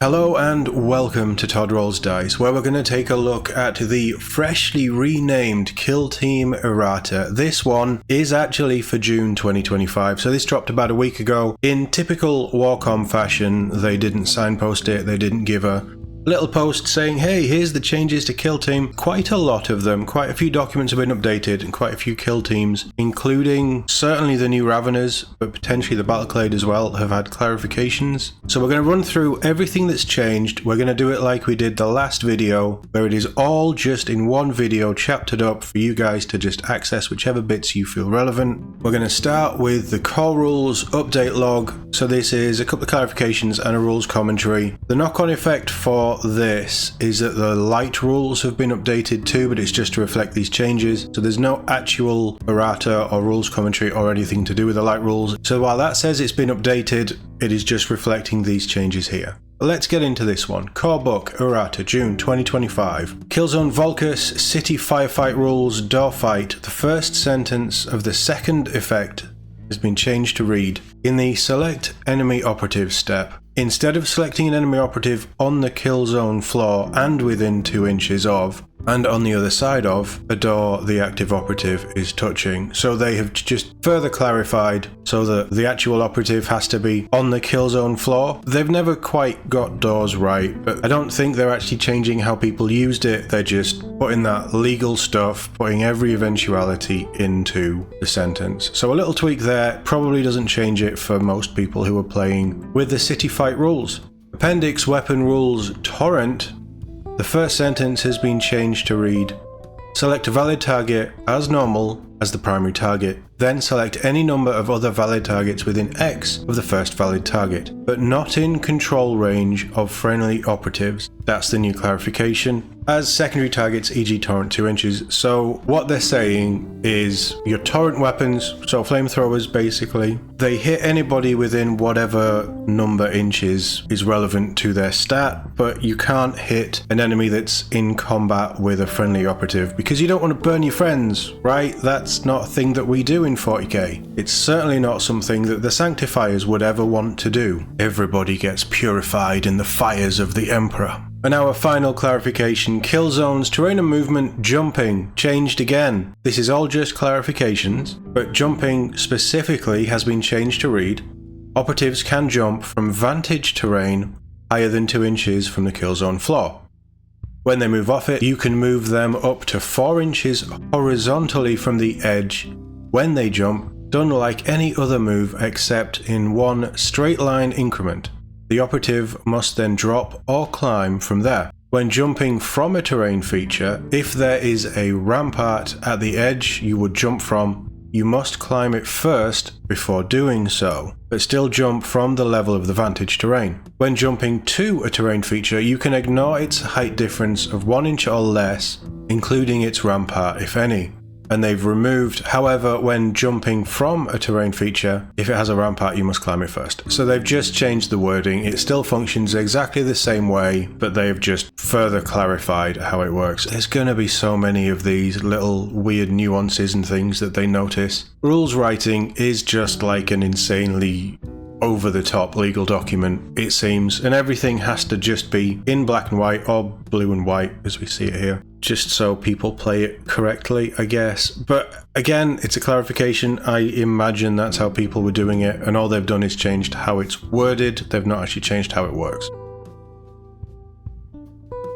Hello and welcome to Todd Rolls Dice, where we're going to take a look at the freshly renamed Kill Team Errata. This one is actually for June 2025, so this dropped about a week ago. In typical Warcom fashion, they didn't signpost it, they didn't give a little post saying, hey, here's the changes to Kill Team. Quite a lot of them, quite a few documents have been updated and quite a few kill teams, including certainly the new Raveners, but potentially the Battleclade as well, have had clarifications. So we're going to run through everything that's changed. We're going to do it like we did the last video, where it is all just in one video chaptered up for you guys to just access whichever bits you feel relevant. We're going to start with the core rules update log. So this is a couple of clarifications and a rules commentary. The knock-on effect for this is that the light rules have been updated too, but it's just to reflect these changes. So there's no actual errata or rules commentary or anything to do with the light rules. So while that says it's been updated, it is just reflecting these changes here. Let's get into this one. Core book, Errata June 2025. Killzone Volkus, City Firefight Rules, Door Fight. The first sentence of the second effect has been changed to read, in the Select Enemy Operative step, instead of selecting an enemy operative on the kill zone floor and within 2 inches of, and on the other side of, a door the active operative is touching. So they have just further clarified so that the actual operative has to be on the kill zone floor. They've never quite got doors right, but I don't think they're actually changing how people used it. They're just putting that legal stuff, putting every eventuality into the sentence. So a little tweak there probably doesn't change it for most people who are playing with the City Fight rules. Appendix Weapon Rules Torrent. The first sentence has been changed to read, select a valid target as normal as the primary target, then select any number of other valid targets within X of the first valid target, but not in control range of friendly operatives. That's the new clarification. As secondary targets, e.g. torrent 2 inches. So what they're saying is your torrent weapons, so flamethrowers basically, they hit anybody within whatever number inches is relevant to their stat, but you can't hit an enemy that's in combat with a friendly operative because you don't want to burn your friends, right? That's not a thing that we do in 40k. It's certainly not something that the Sanctifiers would ever want to do. Everybody gets purified in the fires of the Emperor. And our final clarification, kill zones, terrain and movement, jumping, changed again. This is all just clarifications, but jumping specifically has been changed to read, operatives can jump from vantage terrain higher than 2 inches from the kill zone floor. When they move off it, you can move them up to 4 inches horizontally from the edge when they jump, done like any other move except in one straight line increment. The operative must then drop or climb from there. When jumping from a terrain feature, if there is a rampart at the edge you would jump from, you must climb it first before doing so, but still jump from the level of the vantage terrain. When jumping to a terrain feature, you can ignore its height difference of 1 inch or less, including its rampart if any. And they've removed, however, when jumping from a terrain feature, if it has a rampart, you must climb it first. So they've just changed the wording. It still functions exactly the same way, but they've just further clarified how it works. There's going to be so many of these little weird nuances and things that they notice. Rules writing is just like an insanely over-the-top legal document, it seems, and everything has to just be in black and white or blue and white as we see it here, just so people play it correctly, I guess. But again, it's a clarification. I imagine that's how people were doing it, and all they've done is changed how it's worded. They've not actually changed how it works.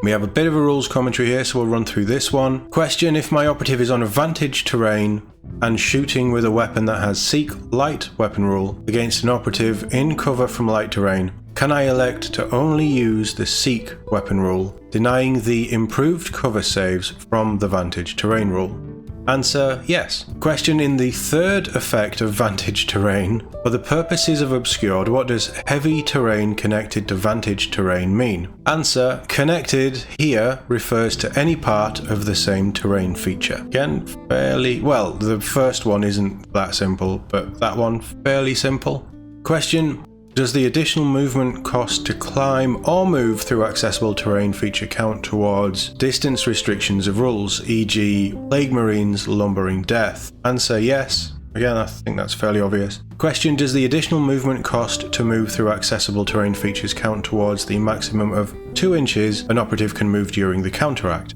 We have a bit of a rules commentary here, so we'll run through this one. Question, if my operative is on a vantage terrain and shooting with a weapon that has Seek Light weapon rule against an operative in cover from light terrain, can I elect to only use the Seek weapon rule, denying the improved cover saves from the vantage terrain rule? Answer, yes. Question, in the third effect of vantage terrain, for the purposes of obscured, what does heavy terrain connected to vantage terrain mean? Answer, connected here refers to any part of the same terrain feature. Again, fairly, well, the first one isn't that simple, but that one fairly simple. Question, does the additional movement cost to climb or move through accessible terrain feature count towards distance restrictions of rules, e.g. Plague Marines lumbering death? Answer, yes. Again, I think that's fairly obvious. Question, does the additional movement cost to move through accessible terrain features count towards the maximum of 2 inches an operative can move during the counteract?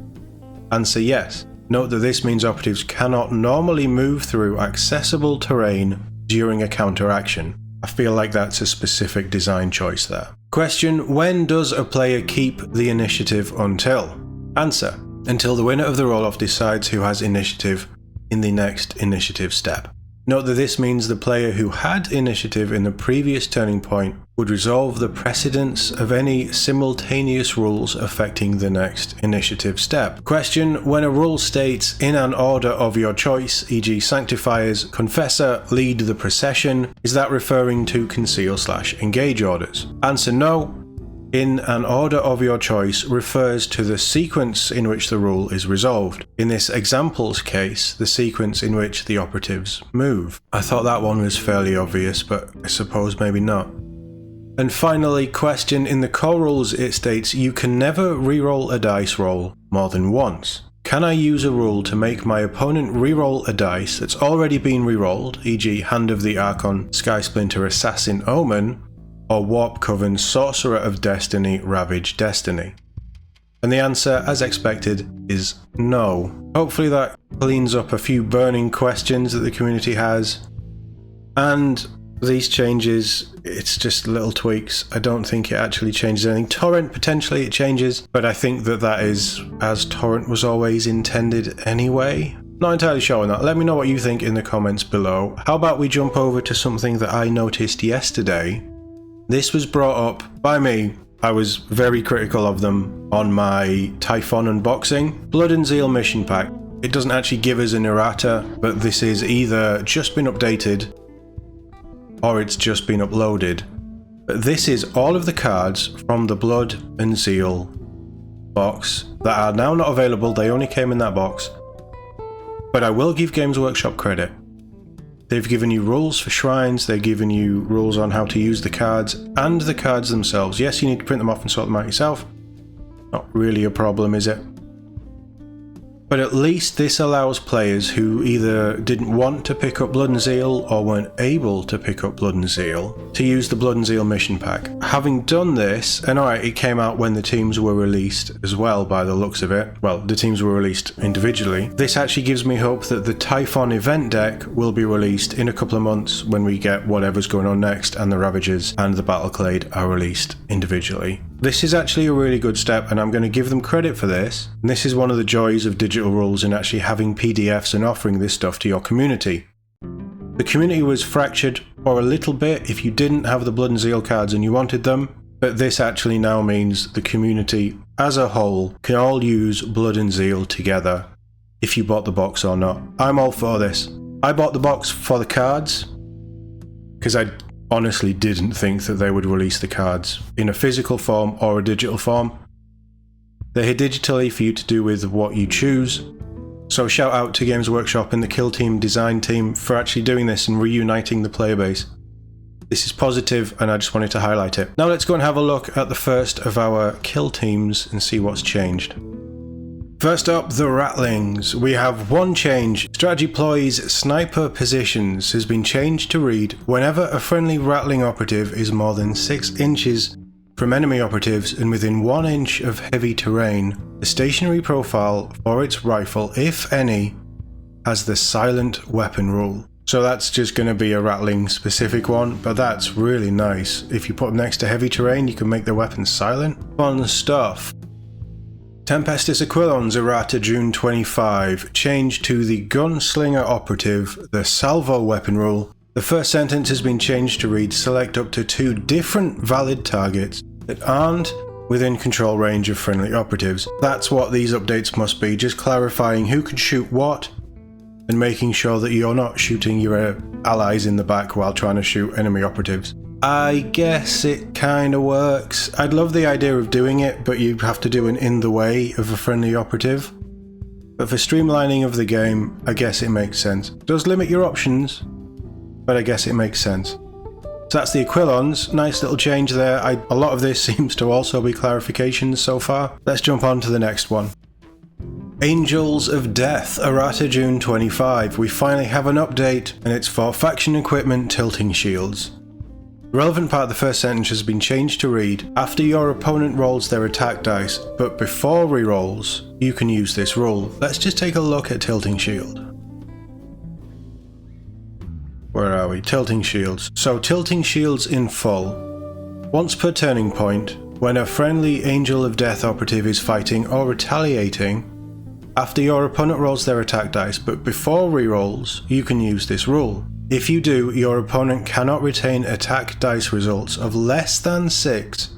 Answer, yes. Note that this means operatives cannot normally move through accessible terrain during a counteraction. I feel like that's a specific design choice there. Question, when does a player keep the initiative until? Answer, until the winner of the roll-off decides who has initiative in the next initiative step. Note that this means the player who had initiative in the previous turning point would resolve the precedence of any simultaneous rules affecting the next initiative step. Question, when a rule states in an order of your choice, e.g. Sanctifiers, Confessor, Lead the Procession, is that referring to Conceal/Engage orders? Answer, no. In an order of your choice refers to the sequence in which the rule is resolved. In this example's case, the sequence in which the operatives move. I thought that one was fairly obvious, but I suppose maybe not. And finally, question, in the core rules it states you can never reroll a dice roll more than once. Can I use a rule to make my opponent reroll a dice that's already been rerolled, e.g. Hand of the Archon, Sky Splinter, Assassin, Omen, or Warp Coven, Sorcerer of Destiny, Ravage Destiny? And the answer, as expected, is no. Hopefully that cleans up a few burning questions that the community has. And these changes, it's just little tweaks. I don't think it actually changes anything. Torrent, potentially it changes, but I think that that is as Torrent was always intended anyway. Not entirely sure on that. Let me know what you think in the comments below. How about we jump over to something that I noticed yesterday? This was brought up by me. I was very critical of them on my Typhon unboxing. Blood and Zeal mission pack. It doesn't actually give us an errata, but this is either just been updated or it's just been uploaded. But this is all of the cards from the Blood and Zeal box that are now not available. They only came in that box. But I will give Games Workshop credit. They've given you rules for shrines, they've given you rules on how to use the cards, and the cards themselves. Yes, you need to print them off and sort them out yourself. Not really a problem, is it? But at least this allows players who either didn't want to pick up Blood and Zeal or weren't able to pick up Blood and Zeal to use the Blood and Zeal mission pack. Having done this, and alright, it came out when the teams were released as well by the looks of it. Well, the teams were released individually. This actually gives me hope that the Typhon event deck will be released in a couple of months when we get whatever's going on next and the Ravagers and the Battleclade are released individually. This is actually a really good step and I'm going to give them credit for this. And this is one of the joys of digital rules and actually having PDFs and offering this stuff to your community. The community was fractured for a little bit if you didn't have the Blood and Zeal cards and you wanted them, but this actually now means the community as a whole can all use Blood and Zeal together if you bought the box or not. I'm all for this. I bought the box for the cards because I honestly didn't think that they would release the cards in a physical form or a digital form. They're here digitally for you to do with what you choose. So shout out to Games Workshop and the Kill Team design team for actually doing this and reuniting the player base. This is positive and I just wanted to highlight it. Now let's go and have a look at the first of our kill teams and see what's changed. First up, the Ratlings. We have one change. Strategy Ploy's Sniper Positions has been changed to read, whenever a friendly Ratling operative is more than 6 inches from enemy operatives and within 1 inch of heavy terrain, the stationary profile for its rifle, if any, has the silent weapon rule. So that's just going to be a Ratling specific one, but that's really nice. If you put them next to heavy terrain, you can make their weapons silent. Fun stuff. Tempestus Aquilons Errata June 25 changed to the Gunslinger Operative, the Salvo Weapon Rule. The first sentence has been changed to read, select up to 2 different valid targets that aren't within control range of friendly operatives. That's what these updates must be, just clarifying who can shoot what and making sure that you're not shooting your allies in the back while trying to shoot enemy operatives. I guess it kinda works. I'd love the idea of doing it, but you have to do an in the way of a friendly operative. But for streamlining of the game, I guess it makes sense. It does limit your options, but I guess it makes sense. So that's the Aquilons. Nice little change there. A lot of this seems to also be clarifications so far. Let's jump on to the next one. Angels of Death, Errata June 25. We finally have an update, and it's for faction equipment tilting shields. The relevant part of the first sentence has been changed to read, after your opponent rolls their attack dice, but before rerolls, you can use this rule. Let's just take a look at tilting shield. Where are we? Tilting shields. So tilting shields in full. Once per turning point, when a friendly Angel of Death operative is fighting or retaliating, after your opponent rolls their attack dice, but before rerolls, you can use this rule. If you do, your opponent cannot retain attack dice results of less than 6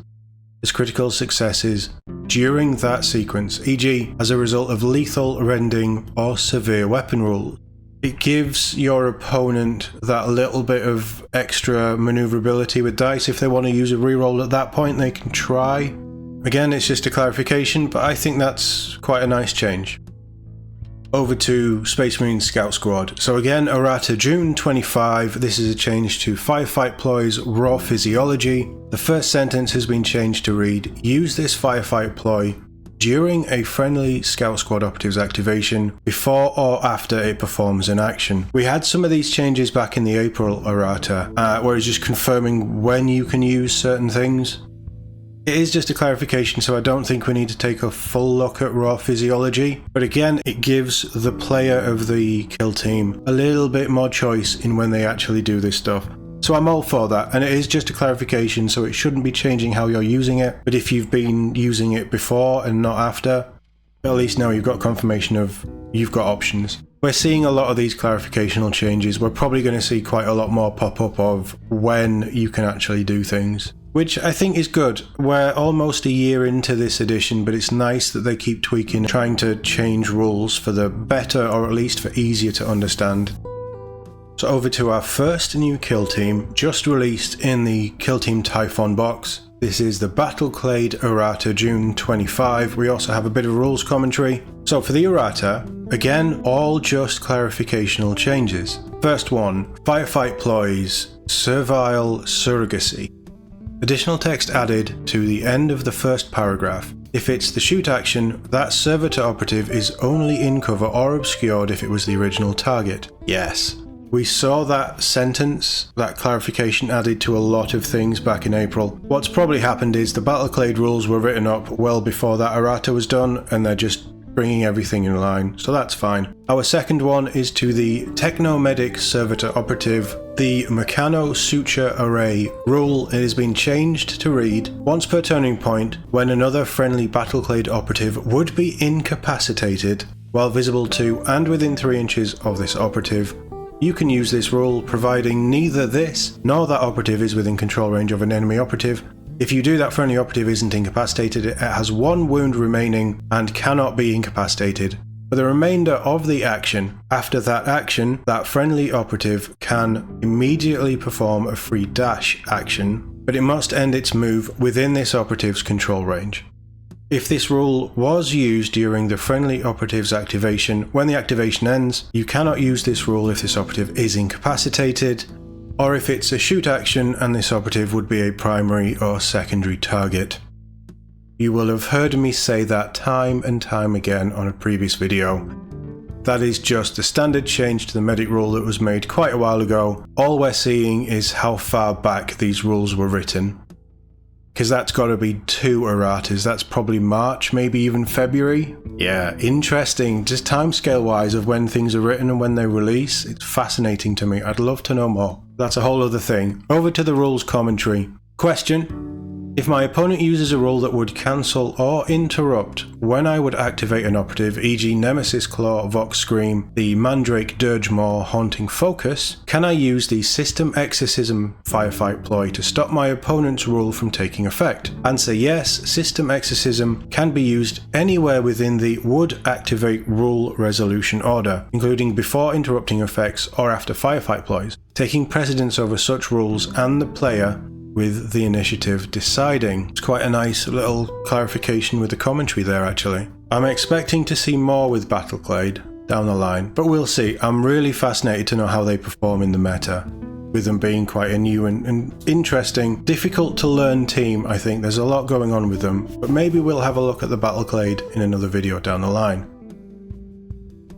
as critical successes during that sequence, e.g. as a result of lethal, rending, or severe weapon rules. It gives your opponent that little bit of extra maneuverability with dice. If they want to use a reroll at that point, they can try. Again, it's just a clarification, but I think that's quite a nice change. Over to Space Marine Scout Squad. So again, Errata June 25, this is a change to Firefight Ploy's Raw Physiology. The first sentence has been changed to read, use this Firefight Ploy during a friendly Scout Squad operative's activation, before or after it performs an action. We had some of these changes back in the April Errata, where it's just confirming when you can use certain things. It is just a clarification, so I don't think we need to take a full look at Raw Physiology, but again, it gives the player of the kill team a little bit more choice in when they actually do this stuff. So I'm all for that, and it is just a clarification, so it shouldn't be changing how you're using it, but if you've been using it before and not after, at least now you've got confirmation of you've got options. We're seeing a lot of these clarificational changes. We're probably going to see quite a lot more pop up of when you can actually do things, which I think is good. We're almost a year into this edition, but it's nice that they keep tweaking, trying to change rules for the better, or at least for easier to understand. So over to our first new kill team, just released in the Kill Team Typhon box. This is the Battleclade Errata June 25. We also have a bit of rules commentary. So for the Errata, again, all just clarificational changes. First one, Firefight Ploys, Servile Surrogacy. Additional text added to the end of the first paragraph. If it's the shoot action, that servitor operative is only in cover or obscured if it was the original target. Yes. We saw that sentence, that clarification added to a lot of things back in April. What's probably happened is the Battleclade rules were written up well before that Errata was done, and they're just bringing everything in line, so that's fine. Our second one is to the Technomedic Servitor Operative, the Meccano Suture Array rule. It has been changed to read, once per turning point, when another friendly Battleclade operative would be incapacitated while visible to and within 3 inches of this operative, you can use this rule providing neither this nor that operative is within control range of an enemy operative. If you do, that friendly operative isn't incapacitated, it has 1 wound remaining and cannot be incapacitated. For the remainder of the action, after that action, that friendly operative can immediately perform a free dash action, but it must end its move within this operative's control range. If this rule was used during the friendly operative's activation, when the activation ends, you cannot use this rule if this operative is incapacitated, or if it's a shoot action and this operative would be a primary or secondary target. You will have heard me say that time and time again on a previous video. That is just a standard change to the medic rule that was made quite a while ago. All we're seeing is how far back these rules were written. Because that's got to be 2 erratas, that's probably March, maybe even February. Yeah, interesting, just timescale wise of when things are written and when they release, it's fascinating to me. I'd love to know more. That's a whole other thing. Over to the rules commentary. Question: if my opponent uses a rule that would cancel or interrupt when I would activate an operative, e.g. Nemesis Claw, Vox Scream, the Mandrake Dirge Maw, Haunting Focus, can I use the System Exorcism Firefight ploy to stop my opponent's rule from taking effect? Answer: yes, System Exorcism can be used anywhere within the would activate rule resolution order, including before interrupting effects or after Firefight ploys, taking precedence over such rules and the player with the initiative deciding. It's quite a nice little clarification with the commentary there actually. I'm expecting to see more with Battleclade down the line, but we'll see. I'm really fascinated to know how they perform in the meta, with them being quite a new and interesting, difficult to learn team. I think there's a lot going on with them, but maybe we'll have a look at the Battleclade in another video down the line.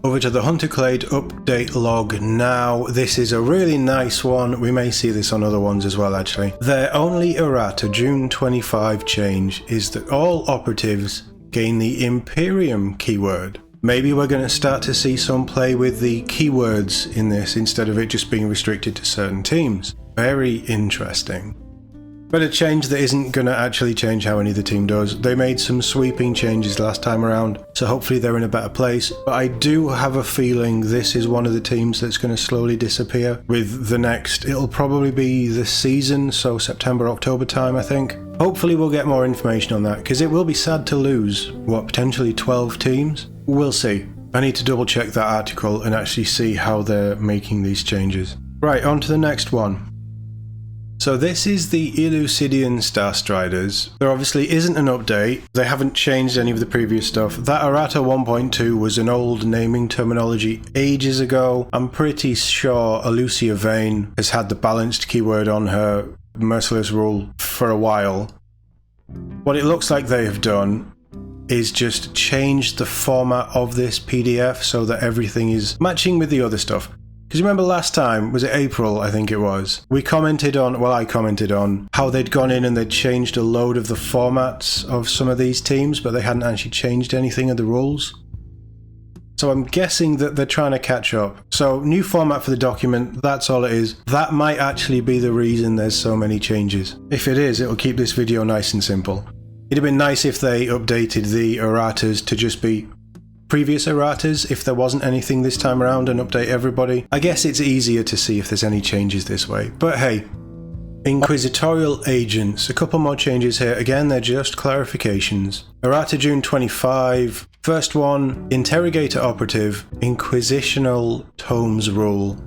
Over to the Hunter Clade update log now. This is a really nice one. We may see this on other ones as well actually. Their only Errata June 25 change is that all operatives gain the Imperium keyword. Maybe we're going to start to see some play with the keywords in this instead of it just being restricted to certain teams. Very interesting. But a change that isn't going to actually change how any of the team does. They made some sweeping changes last time around, so hopefully they're in a better place. But I do have a feeling this is one of the teams that's going to slowly disappear with the next. It'll probably be the season, so September, October time, I think. Hopefully we'll get more information on that, because it will be sad to lose, what, potentially 12 teams? We'll see. I need to double check that article and actually see how they're making these changes. Right, on to the next one. So this is the Elucidian Starstriders. There obviously isn't an update. They haven't changed any of the previous stuff. That Errata 1.2 was an old naming terminology ages ago. I'm pretty sure Elucia Vane has had the balanced keyword on her merciless rule for a while. What it looks like they have done is just change the format of this PDF so that everything is matching with the other stuff. Because remember last time, was it April, I think it was, we commented on, well I commented on, how they'd gone in and they'd changed a load of the formats of some of these teams, but they hadn't actually changed anything of the rules. So I'm guessing that they're trying to catch up. So new format for the document, that's all it is. That might actually be the reason there's so many changes. If it is, it'll keep this video nice and simple. It'd have been nice if they updated the erratas to just be previous erratas if there wasn't anything this time around and update everybody. I guess it's easier to see if there's any changes this way. But hey, Inquisitorial Agents, a couple more changes here. Again, they're just clarifications. Errata June 25, first one, Interrogator Operative, Inquisitional Tomes Rule.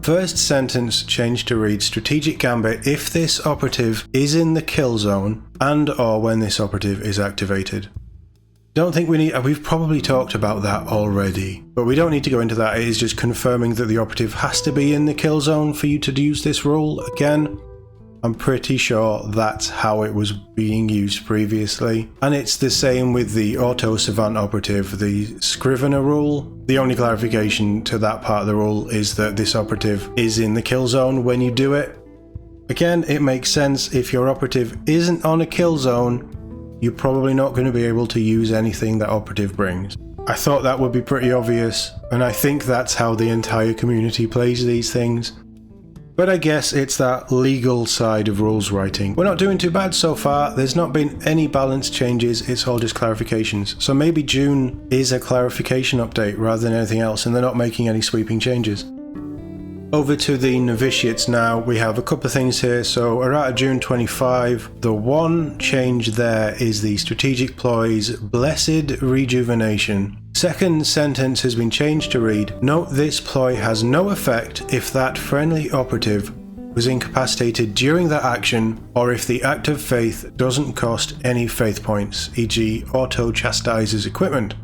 First sentence changed to read, Strategic Gambit if this operative is in the kill zone and or when this operative is activated. Don't think we need, we've probably talked about that already, but we don't need to go into that. It is just confirming that the operative has to be in the kill zone for you to use this rule. Again, I'm pretty sure that's how it was being used previously. And it's the same with the Auto Savant operative, the Scrivener rule. The only clarification to that part of the rule is that this operative is in the kill zone when you do it. Again, it makes sense. If your operative isn't on a kill zone, you're probably not going to be able to use anything that operative brings. I thought that would be pretty obvious, and I think that's how the entire community plays these things. But I guess it's that legal side of rules writing. We're not doing too bad so far. There's not been any balance changes, it's all just clarifications. So maybe June is a clarification update rather than anything else, and they're not making any sweeping changes. Over to the Noviciates now, we have a couple of things here. So Errata June 25, the one change there is the Strategic Ploy's Blessed Rejuvenation. Second sentence has been changed to read, Note this ploy has no effect if that friendly operative was incapacitated during that action or if the act of faith doesn't cost any faith points, e.g. auto chastises equipment.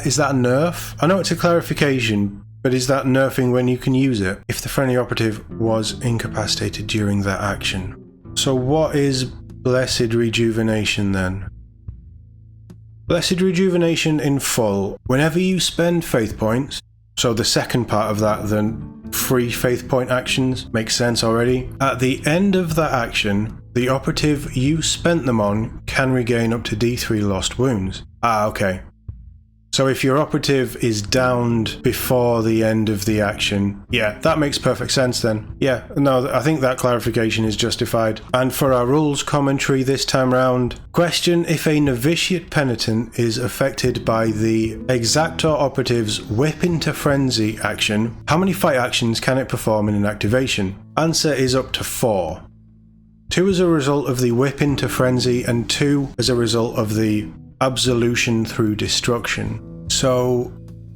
Is that a nerf? I know it's a clarification, but is that nerfing when you can use it if the friendly operative was incapacitated during that action? So what is Blessed Rejuvenation then? Blessed Rejuvenation in full. Whenever you spend faith points, so the second part of that, then free faith point actions, makes sense already. At the end of that action, the operative you spent them on can regain up to D3 lost wounds. Ah, okay. So if your operative is downed before the end of the action, yeah, that makes perfect sense then. Yeah, no, I think that clarification is justified. And for our rules commentary this time round, question if a Noviciate Penitent is affected by the Exactor Operative's Whip into Frenzy action, how many fight actions can it perform in an activation? Answer is up to 4. 2 as a result of the Whip into Frenzy and 2 as a result of the Absolution through Destruction. So,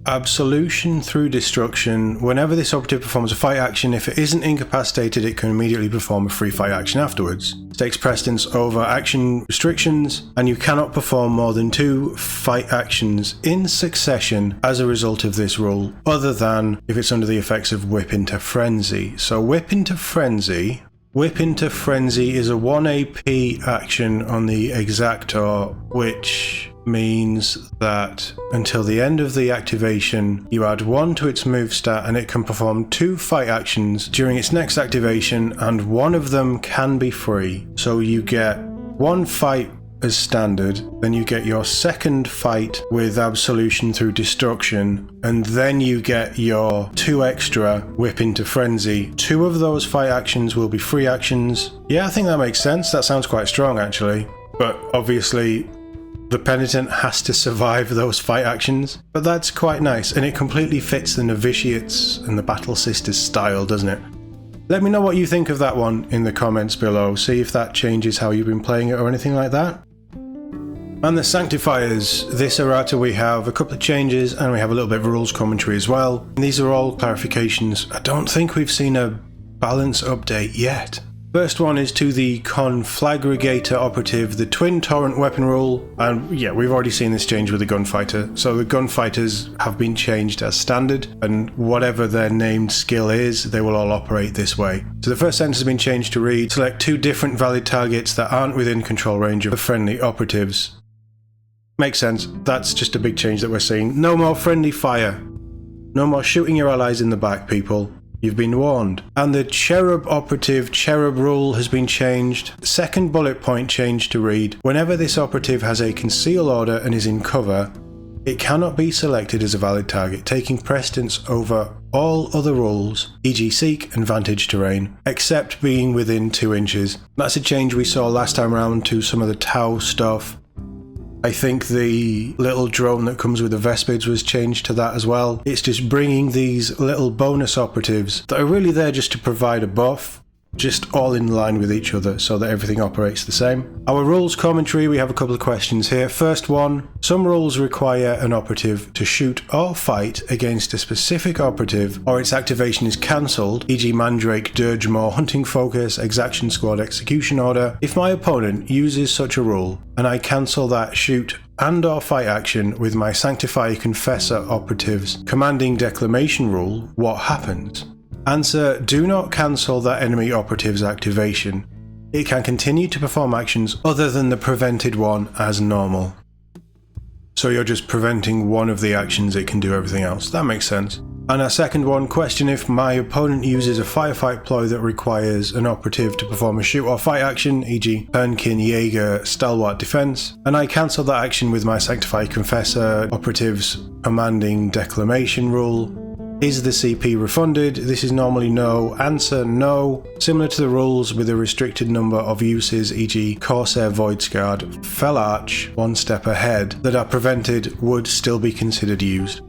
Absolution through Destruction, whenever this operative performs a fight action, if it isn't incapacitated, it can immediately perform a free fight action afterwards. It takes precedence over action restrictions, and you cannot perform more than 2 fight actions in succession as a result of this rule, other than if it's under the effects of Whip into Frenzy. So Whip into Frenzy is a 1 AP action on the Exactor, which means that until the end of the activation, you add 1 to its move stat and it can perform 2 fight actions during its next activation, and one of them can be free. So you get 1 fight as standard, then you get your second fight with absolution through destruction, and then you get your 2 extra whip into frenzy. 2 of those fight actions will be free actions. Yeah, I think that makes sense. That sounds quite strong actually, but obviously the penitent has to survive those fight actions, but that's quite nice, and it completely fits the Noviciates and the Battle Sisters style, doesn't it? Let me know what you think of that one in the comments below. See if that changes how you've been playing it or anything like that. And the Sanctifiers, this errata we have a couple of changes and we have a little bit of rules commentary as well. And these are all clarifications. I don't think we've seen a balance update yet. First one is to the Conflagrator operative, the Twin Torrent weapon rule, and yeah, we've already seen this change with the Gunfighter. So the Gunfighters have been changed as standard, and whatever their named skill is, they will all operate this way. So the first sentence has been changed to read, select 2 different valid targets that aren't within control range of friendly operatives. Makes sense, that's just a big change that we're seeing. No more friendly fire. No more shooting your allies in the back, people. You've been warned. And the Cherub operative Cherub rule has been changed. Second bullet point changed to read, whenever this operative has a conceal order and is in cover, it cannot be selected as a valid target, taking precedence over all other rules, e.g. seek and vantage terrain, except being within 2 inches. That's a change we saw last time around to some of the Tau stuff. I think the little drone that comes with the Vespids was changed to that as well. It's just bringing these little bonus operatives that are really there just to provide a buff, just all in line with each other so that everything operates the same. Our rules commentary, we have a couple of questions here. First one, some rules require an operative to shoot or fight against a specific operative or its activation is cancelled, e.g. Mandrake, Dirge Maw, Hunting Focus, Exaction Squad, Execution Order. If my opponent uses such a rule and I cancel that shoot and or fight action with my Sanctifier Confessor operative's Commanding Declamation rule, what happens? Answer, do not cancel that enemy operative's activation. It can continue to perform actions other than the prevented one as normal. So you're just preventing one of the actions, it can do everything else. That makes sense. And our second one, question if my opponent uses a firefight ploy that requires an operative to perform a shoot or fight action, e.g. Pernkin, Jaeger, Stalwart Defense, and I cancel that action with my Sanctified Confessor operative's Commanding Declamation rule. Is the CP refunded? This is normally no. Answer, no. Similar to the rules with a restricted number of uses, e.g. Corsair Voidsguard, Fell Arch, 1 step ahead, that are prevented would still be considered used.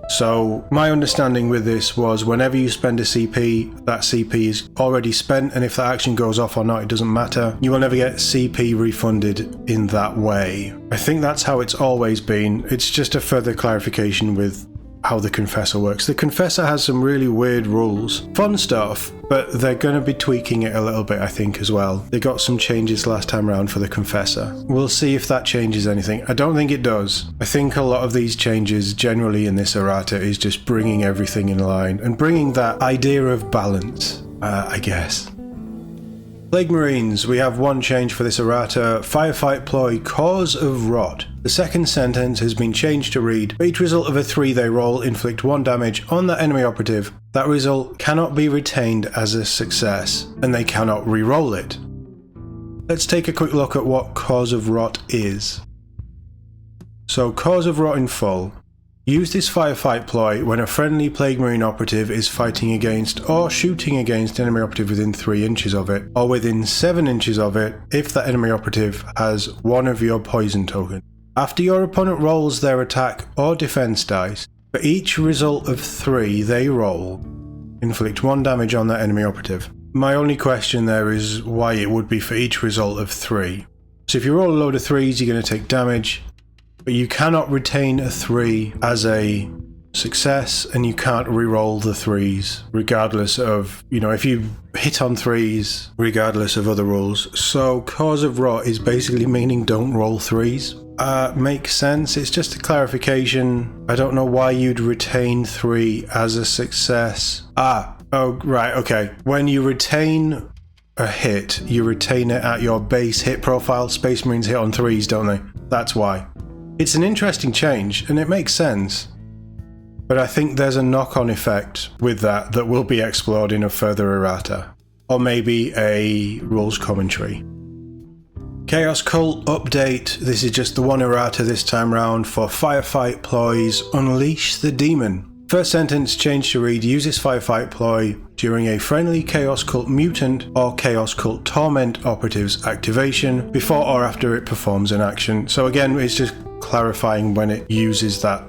So my understanding with this was whenever you spend a CP, that CP is already spent, and if that action goes off or not, it doesn't matter. You will never get CP refunded in that way. I think that's how it's always been. It's just a further clarification with how the Confessor works. The Confessor has some really weird rules. Fun stuff, but they're going to be tweaking it a little bit, I think, as well. They got some changes last time around for the Confessor. We'll see if that changes anything. I don't think it does. I think a lot of these changes generally in this errata is just bringing everything in line and bringing that idea of balance, I guess. Plague Marines, we have one change for this errata. Firefight ploy, Cause of Rot. The second sentence has been changed to read, for each result of a 3 they roll, inflict 1 damage on that enemy operative. That result cannot be retained as a success, and they cannot re-roll it. Let's take a quick look at what Cause of Rot is. So, Cause of Rot in full. Use this firefight ploy when a friendly Plague Marine operative is fighting against or shooting against an enemy operative within 3 inches of it, or within 7 inches of it if that enemy operative has one of your poison tokens. After your opponent rolls their attack or defense dice, for each result of 3 they roll, inflict 1 damage on that enemy operative. My only question there is why it would be for each result of 3. So if you roll a load of 3s, you're going to take damage, but you cannot retain a 3 as a success, and you can't re-roll the 3s regardless of, if you hit on 3s regardless of other rules. So Cause of Rot is basically meaning don't roll 3s. Makes sense. It's just a clarification. I don't know why you'd retain 3 as a success. Oh, right, okay. When you retain a hit, you retain it at your base hit profile. Space Marines hit on 3s, don't they? That's why. It's an interesting change, and it makes sense. But I think there's a knock-on effect with that will be explored in a further errata. Or maybe a rules commentary. Chaos Cult update. This is just the one errata this time round for Firefight Ploys Unleash the Demon. First sentence changed to read, use this Firefight Ploy during a friendly Chaos Cult Mutant or Chaos Cult Torment operative's activation before or after it performs an action. So again, it's just clarifying when it uses that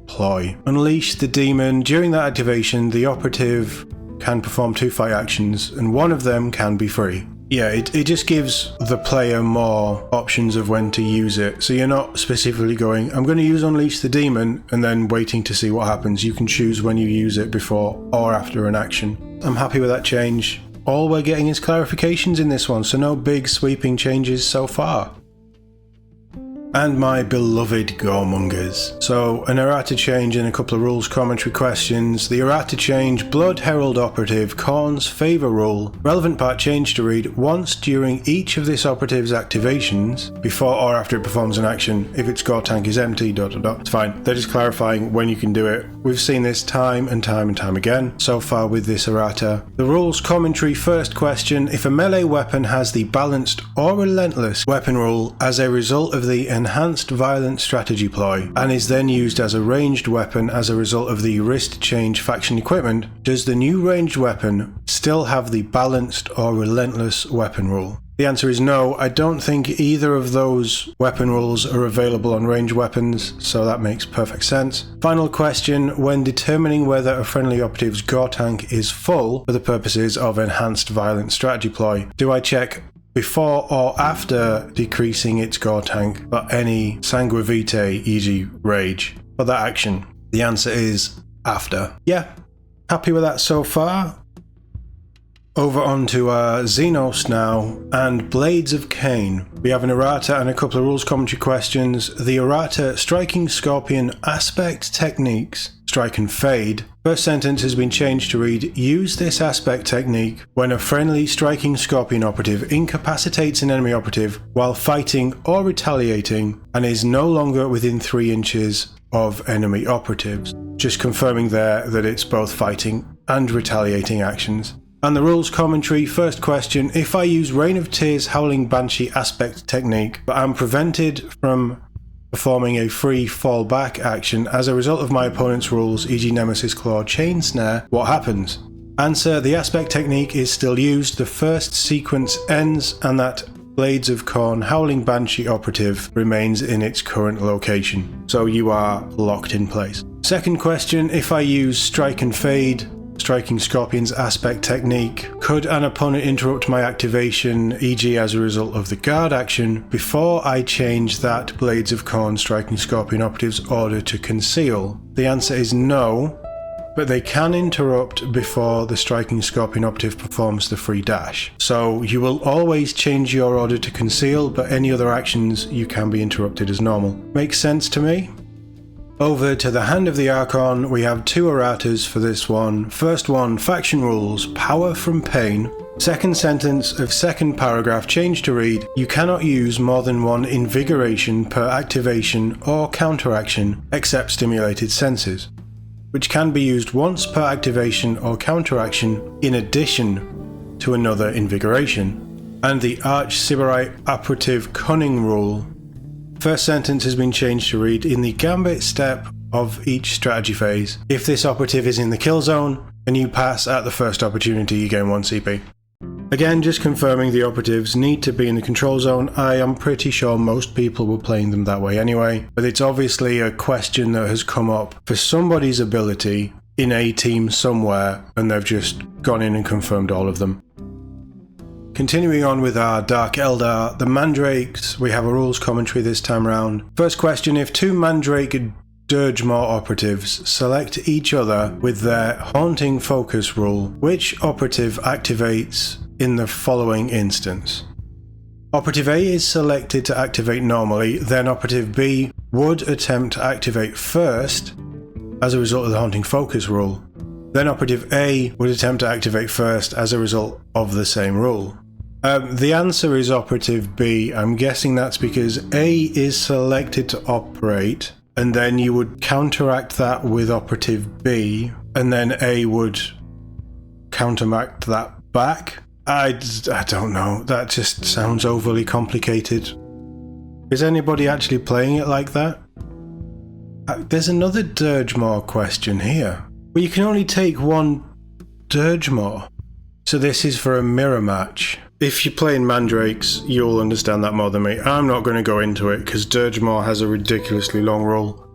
ploy. Unleash the Demon. During that activation, the operative can perform 2 fight actions and one of them can be free. Yeah, it just gives the player more options of when to use it. So you're not specifically going, I'm going to use Unleash the Demon and then waiting to see what happens. You can choose when you use it before or after an action. I'm happy with that change. All we're getting is clarifications in this one, so no big sweeping changes so far. And my beloved Goremongers. So an errata change and a couple of rules commentary questions. The errata change, Blood Herald operative, Khorne's favour rule. Relevant part changed to read, once during each of this operative's activations, before or after it performs an action, if its gore tank is empty, ... It's fine. They're just clarifying when you can do it. We've seen this time and time again so far with this errata. The rules commentary first question, if a melee weapon has the balanced or relentless weapon rule as a result of the enhanced violent strategy ploy and is then used as a ranged weapon as a result of the wrist change faction equipment, does the new ranged weapon still have the balanced or relentless weapon rule? The answer is no. I don't think either of those weapon rules are available on ranged weapons, so that makes perfect sense. Final question, when determining whether a friendly operative's gore tank is full for the purposes of enhanced violent strategy ploy, do I check before or after decreasing its gore tank for any sanguine vitae, e.g. rage, for that action? The answer is after. Yeah, happy with that so far. Over onto Xenos now, and Blades of Khaine. We have an errata and a couple of rules commentary questions. The errata, Striking Scorpion Aspect Techniques, Strike and Fade. First sentence has been changed to read, use this aspect technique when a friendly Striking Scorpion operative incapacitates an enemy operative while fighting or retaliating and is no longer within 3 inches of enemy operatives. Just confirming there that it's both fighting and retaliating actions. And the rules commentary, first question, if I use Reign of Tears Howling Banshee aspect technique, but I'm prevented from performing a free fallback action as a result of my opponent's rules, e.g. Nemesis Claw, Chain Snare, what happens? Answer, the aspect technique is still used, the first sequence ends, and that Blades of Khorne Howling Banshee operative remains in its current location. So you are locked in place. Second question, if I use Strike and Fade, Striking Scorpion's aspect technique, could an opponent interrupt my activation, e.g. as a result of the guard action, before I change that Blades of Khorne Striking Scorpion operative's order to conceal? The answer is no, but they can interrupt before the Striking Scorpion operative performs the free dash. So you will always change your order to conceal, but any other actions you can be interrupted as normal. Makes sense to me? Over to the Hand of the Archon, we have 2 erratas for this one. First one, faction rules, Power from Pain. Second sentence of second paragraph changed to read, you cannot use more than 1 invigoration per activation or counteraction except stimulated senses, which can be used once per activation or counteraction in addition to another invigoration. And the Arch-Sybarite Operative Cunning rule. First sentence has been changed to read, in the Gambit step of each strategy phase, if this operative is in the kill zone and you pass at the first opportunity, you gain 1 CP. Again, just confirming the operatives need to be in the control zone. I am pretty sure most people were playing them that way anyway, but it's obviously a question that has come up for somebody's ability in a team somewhere, and they've just gone in and confirmed all of them. Continuing on with our Dark Eldar, the Mandrakes, we have a rules commentary this time round. First question, if 2 Mandrake Dirgemaw operatives select each other with their Haunting Focus rule, which operative activates in the following instance? Operative A is selected to activate normally, then Operative B would attempt to activate first as a result of the Haunting Focus rule. Then Operative A would attempt to activate first as a result of the same rule. The answer is operative B. I'm guessing that's because A is selected to operate, and then you would counteract that with operative B, and then A would counteract that back. I don't know. That just sounds overly complicated. Is anybody actually playing it like that? There's another Dirgemaw question here. Well, you can only take one Dirgemaw. So this is for a mirror match. If you're playing Mandrakes, you'll understand that more than me. I'm not going to go into it because Dirgemaw has a ridiculously long rule.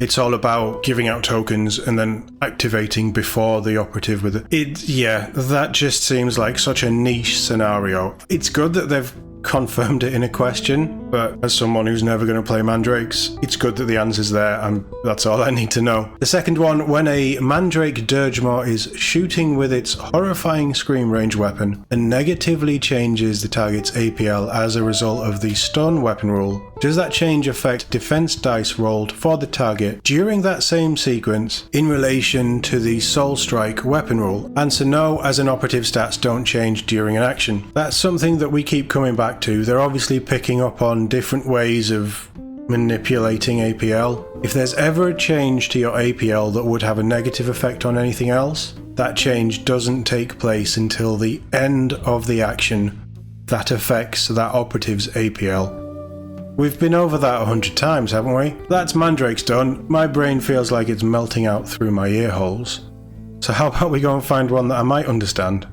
It's all about giving out tokens and then activating before the operative with it. Yeah, that just seems like such a niche scenario. It's good that they've confirmed it in a question, but as someone who's never going to play Mandrakes, it's good that the answer's there, and that's all I need to know. The second one, when a Mandrake Dirgemaw is shooting with its horrifying scream range weapon and negatively changes the target's APL as a result of the stun weapon rule, does that change affect defense dice rolled for the target during that same sequence in relation to the Soul Strike weapon rule? Answer no, as an operative stats don't change during an action. That's something that we keep coming back to. They're obviously picking up on different ways of manipulating APL. If there's ever a change to your APL that would have a negative effect on anything else, that change doesn't take place until the end of the action that affects that operative's APL. We've been over that 100 times, haven't we? That's Mandrake's done. My brain feels like it's melting out through my ear holes. So how about we go and find one that I might understand?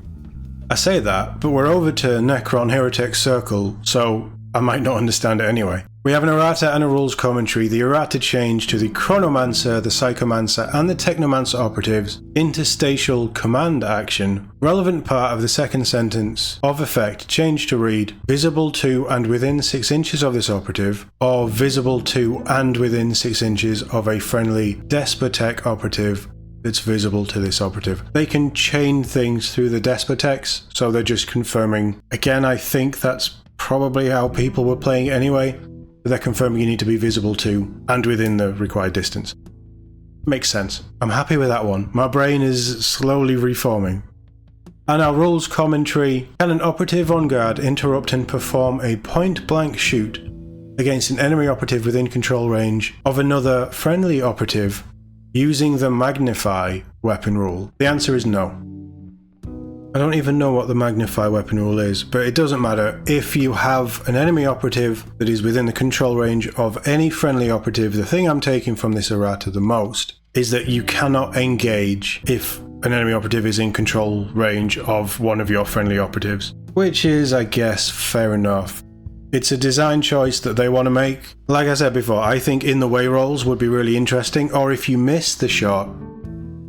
I say that, but we're over to Necron Hierotek Circle, so I might not understand it anyway. We have an errata and a rules commentary. The errata change to the Chronomancer, the Psychomancer, and the Technomancer operatives interstitial command action. Relevant part of the second sentence of effect change to read visible to and within 6 inches of this operative, or visible to and within 6 inches of a friendly Despotech operative that's visible to this operative. They can chain things through the Despotex, so they're just confirming. Again, I think that's probably how people were playing it anyway. They're confirming you need to be visible to and within the required distance. Makes sense. I'm happy with that one. My brain is slowly reforming. And our rules commentary. Can an operative on guard interrupt and perform a point-blank shoot against an enemy operative within control range of another friendly operative using the Magnify weapon rule? The answer is no. I don't even know what the Magnify weapon rule is, but it doesn't matter. If you have an enemy operative that is within the control range of any friendly operative, the thing I'm taking from this errata the most is that you cannot engage if an enemy operative is in control range of one of your friendly operatives. Which is, I guess, fair enough. It's a design choice that they want to make. Like I said before, I think in the way rolls would be really interesting, or if you miss the shot,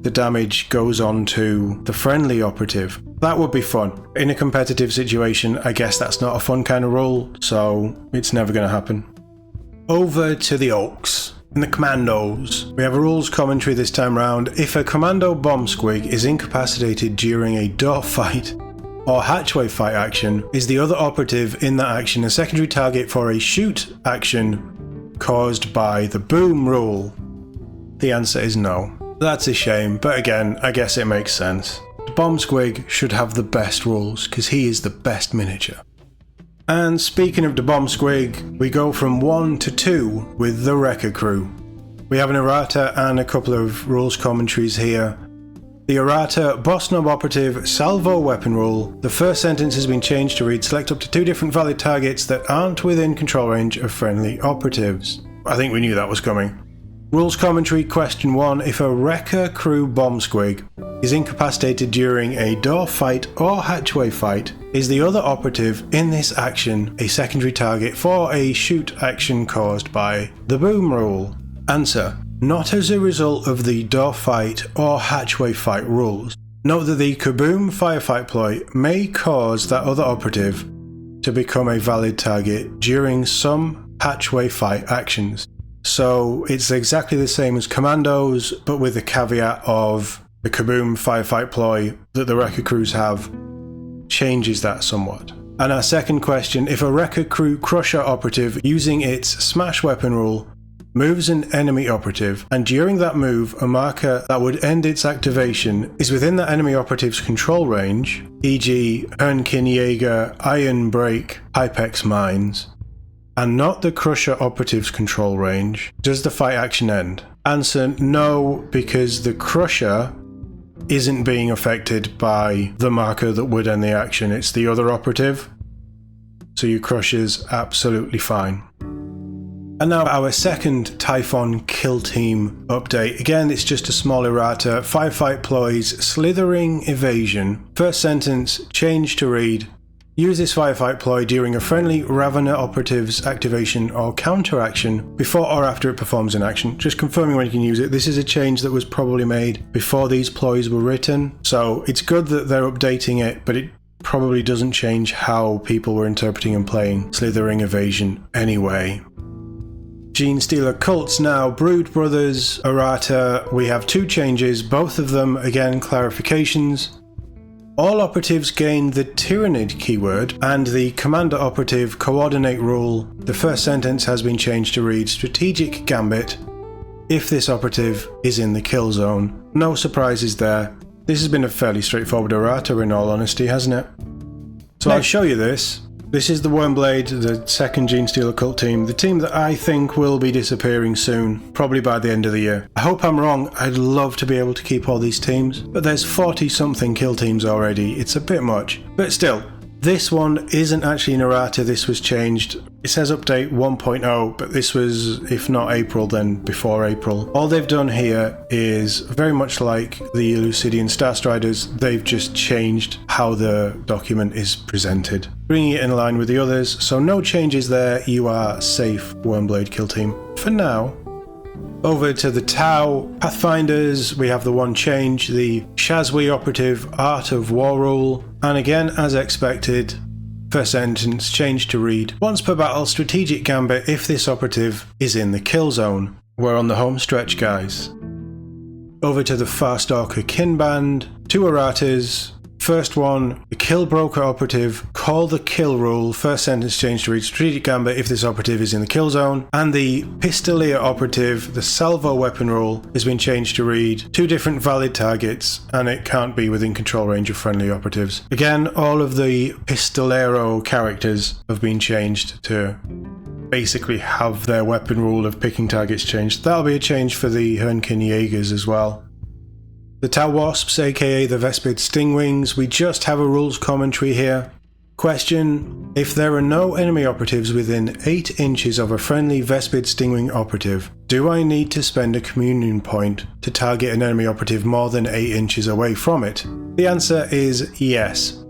the damage goes on to the friendly operative. That would be fun. In a competitive situation, I guess that's not a fun kind of rule, so it's never going to happen. Over to the Orks and the Kommandos. We have a rules commentary this time round. If a Commando bomb squig is incapacitated during a door fight or hatchway fight action, is the other operative in that action a secondary target for a shoot action caused by the boom rule? The answer is no. That's a shame, but again, I guess it makes sense. The bomb squig should have the best rules, because he is the best miniature. And speaking of the bomb squig, we go from 1 to 2 with the Wreka crew. We have an errata and a couple of rules commentaries here. The errata boss knob operative salvo weapon rule. The first sentence has been changed to read select up to 2 different valid targets that aren't within control range of friendly operatives. I think we knew that was coming. Rules commentary question 1. If a Wreka crew bomb squig is incapacitated during a door fight or hatchway fight, is the other operative in this action a secondary target for a shoot action caused by the boom rule? Answer: not as a result of the door fight or hatchway fight rules. Note that the kaboom firefight ploy may cause that other operative to become a valid target during some hatchway fight actions. So it's exactly the same as Kommandos, but with the caveat of the kaboom firefight ploy that the Wreka crews have changes that somewhat. And our second question, if a Wreka crew crusher operative using its smash weapon rule moves an enemy operative, and during that move, a marker that would end its activation is within that enemy operative's control range, e.g. Jaeger, Iron Break, Hypex Mines, and not the Crusher operative's control range, does the fight action end? Answer: no, because the Crusher isn't being affected by the marker that would end the action, it's the other operative. So your Crusher's absolutely fine. And now our second Typhon kill team update. Again, it's just a small errata. Firefight ploys, slithering evasion. First sentence, change to read: use this firefight ploy during a friendly Ravener operative's activation or counteraction before or after it performs an action. Just confirming when you can use it. This is a change that was probably made before these ploys were written. So it's good that they're updating it, but it probably doesn't change how people were interpreting and playing Slithering Evasion anyway. Genestealer cults now, Brood Brothers, Errata. We have two changes, both of them again clarifications. All operatives gain the Tyranid keyword and the Commander operative coordinate rule. The first sentence has been changed to read Strategic Gambit if this operative is in the kill zone. No surprises there. This has been a fairly straightforward errata in all honesty, hasn't it? So I'll show you this. This is the Wormblade, the second Genestealer cult team, the team that I think will be disappearing soon, probably by the end of the year. I hope I'm wrong. I'd love to be able to keep all these teams, but there's 40 something kill teams already. It's a bit much, but still. This one isn't actually an errata, this was changed. It says update 1.0, but this was, if not April, then before April. All they've done here is very much like the Elucidian Starstriders, they've just changed how the document is presented, bringing it in line with the others, so no changes there. You are safe, Wormblade kill team, for now. Over to the Tau Pathfinders, we have the one change, the Shazwi operative Art of War rule, and again, as expected, first sentence changed to read: once per battle, strategic gambit if this operative is in the kill zone. We're on the home stretch, guys. Over to the Farstalker Kinband, two erratas. First one, the Kill Broker operative, call the kill rule, first sentence changed to read strategic gambit if this operative is in the kill zone, and the Pistolier operative, the salvo weapon rule, has been changed to read two different valid targets, and it can't be within control range of friendly operatives. Again, all of the Pistolero characters have been changed to basically have their weapon rule of picking targets changed. That'll be a change for the Jaegers as well. The Tau Wasps, aka the Vespid Stingwings, we just have a rules commentary here. Question: if there are no enemy operatives within 8 inches of a friendly Vespid Stingwing operative, do I need to spend a communion point to target an enemy operative more than 8 inches away from it? The answer is yes.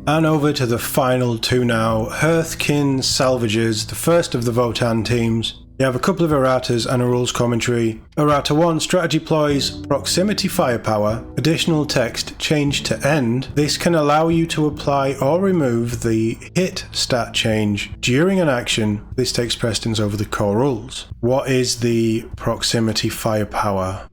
And over to the final two now, Hearthkin Salvagers, the first of the Votan teams. You have a couple of erratas and a rules commentary. Errata 1, strategy ploys, proximity firepower, additional text, change to end. This can allow you to apply or remove the hit stat change during an action. This takes precedence over the core rules. What is the proximity firepower?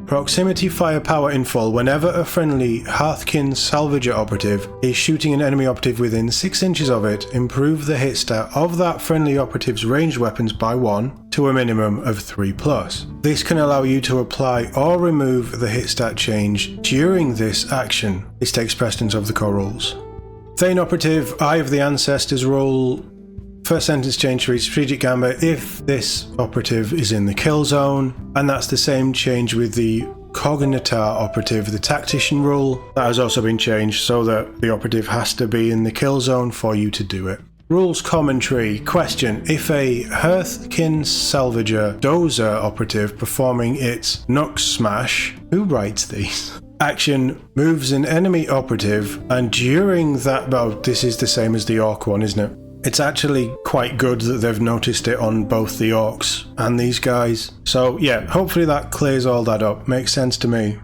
Proximity firepower in full: whenever a friendly Hearthkin Salvager operative is shooting an enemy operative within 6 inches of it, improve the hit stat of that friendly operative's ranged weapons by 1 to a minimum of 3+. This can allow you to apply or remove the hit stat change during this action. This takes precedence over the core rules. Thane operative, Eye of the Ancestors rule. First sentence change to read strategic gambit if this operative is in the kill zone, and that's the same change with the Cognitar operative, the tactician rule. That has also been changed so that the operative has to be in the kill zone for you to do it. Rules commentary. Question: if a Hearthkin Salvager Dozer operative performing its Nux Smash, who writes these? Action moves an enemy operative, and during that, well, this is the same as the Orc one, isn't it? It's actually quite good that they've noticed it on both the Orcs and these guys. So yeah, hopefully that clears all that up. Makes sense to me.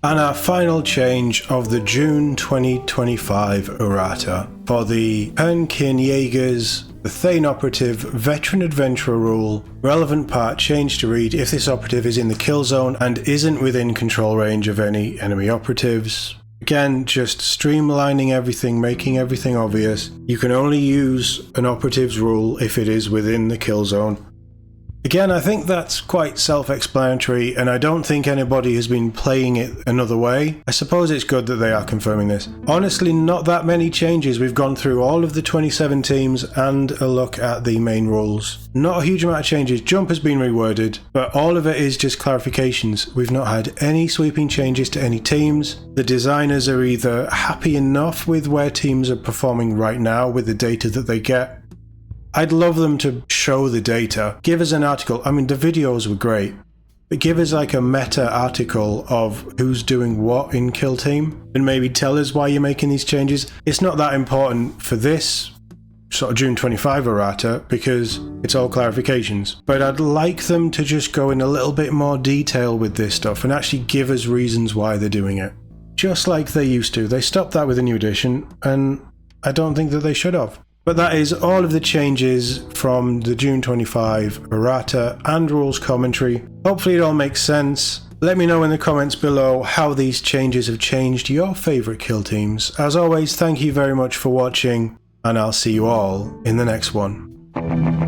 And our final change of the June 2025 errata for the Jaegers, the Thane operative Veteran Adventurer rule, relevant part changed to read if this operative is in the kill zone and isn't within control range of any enemy operatives. Again, just streamlining everything, making everything obvious. You can only use an operative's rule if it is within the kill zone. Again, I think that's quite self-explanatory, and I don't think anybody has been playing it another way. I suppose it's good that they are confirming this. Honestly, not that many changes. We've gone through all of the 27 teams and a look at the main rules. Not a huge amount of changes. Jump has been reworded, but all of it is just clarifications. We've not had any sweeping changes to any teams. The designers are either happy enough with where teams are performing right now with the data that they get. I'd love them to show the data. Give us an article. I mean, the videos were great, but give us like a meta article of who's doing what in Kill Team and maybe tell us why you're making these changes. It's not that important for this sort of June 25 errata because it's all clarifications, but I'd like them to just go in a little bit more detail with this stuff and actually give us reasons why they're doing it. Just like they used to. They stopped that with the new edition, and I don't think that they should have. But that is all of the changes from the June 25 errata and rules commentary. Hopefully it all makes sense. Let me know in the comments below how these changes have changed your favourite kill teams. As always, thank you very much for watching, and I'll see you all in the next one.